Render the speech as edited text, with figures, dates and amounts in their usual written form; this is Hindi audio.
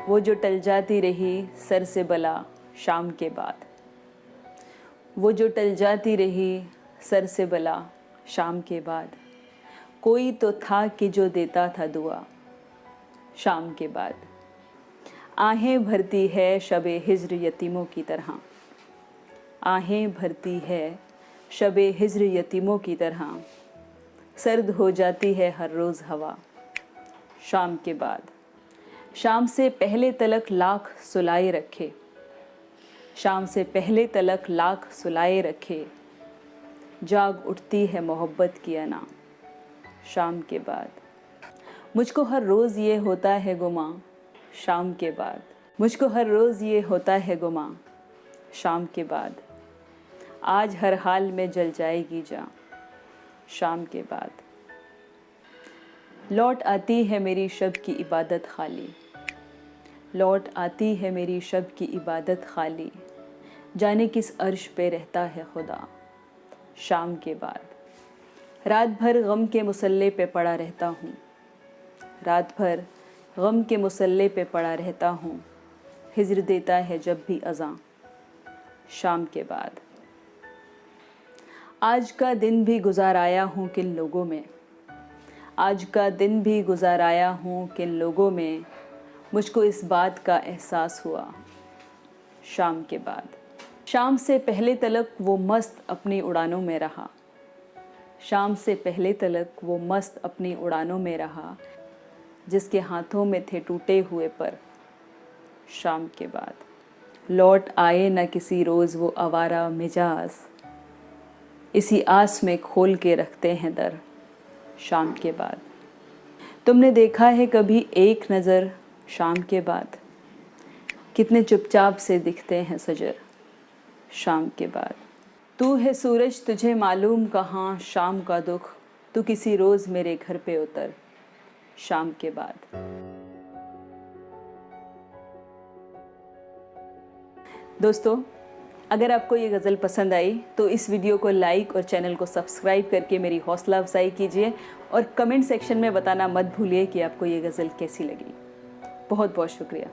वो जो टल जाती रही सर से बला शाम के बाद, वो जो टल जाती रही सर से बला शाम के बाद, कोई तो था कि जो देता था दुआ शाम के बाद। आहें भरती है शबे हिज्र यतीमों की तरह, आहें भरती है शबे हिज्र यतीमों की तरह, सर्द हो जाती है हर रोज़ हवा शाम के बाद। शाम से पहले तलक लाख सुलाए रखे, शाम से पहले तलक लाख सुलाए रखे, जाग उठती है मोहब्बत की अना शाम के बाद। मुझको हर रोज़ ये होता है गुमा शाम के बाद, मुझको हर रोज़ ये होता है गुमा शाम के बाद, आज हर हाल में जल जाएगी जान शाम के बाद। लौट आती है मेरी शब की इबादत खाली, लौट आती है मेरी शब की इबादत खाली, जाने किस अर्श पे रहता है खुदा शाम के बाद। रात भर गम के मुसल्ले पे पड़ा रहता हूँ, रात भर गम के मुसल्ले पे पड़ा रहता हूँ, हिज्र देता है जब भी अज़ां शाम के बाद। आज का दिन भी गुजार आया हूँ किन लोगों में, आज का दिन भी गुजार आया हूँ किन लोगों में, मुझको इस बात का एहसास हुआ शाम के बाद। शाम से पहले तलक वो मस्त अपनी उड़ानों में रहा, शाम से पहले तलक वो मस्त अपनी उड़ानों में रहा, जिसके हाथों में थे टूटे हुए पर शाम के बाद। लौट आए न किसी रोज़ वो आवारा मिजाज, इसी आस में खोल के रखते हैं दर शाम के बाद। तुमने देखा है कभी एक नज़र शाम के बाद, कितने चुपचाप से दिखते हैं सजर शाम के बाद। तू है सूरज तुझे मालूम कहाँ शाम का दुख, तू किसी रोज़ मेरे घर पे उतर शाम के बाद। दोस्तों, अगर आपको ये गज़ल पसंद आई तो इस वीडियो को लाइक और चैनल को सब्सक्राइब करके मेरी हौसला अफजाई कीजिए और कमेंट सेक्शन में बताना मत भूलिए कि आपको ये गज़ल कैसी लगी। बहुत बहुत शुक्रिया।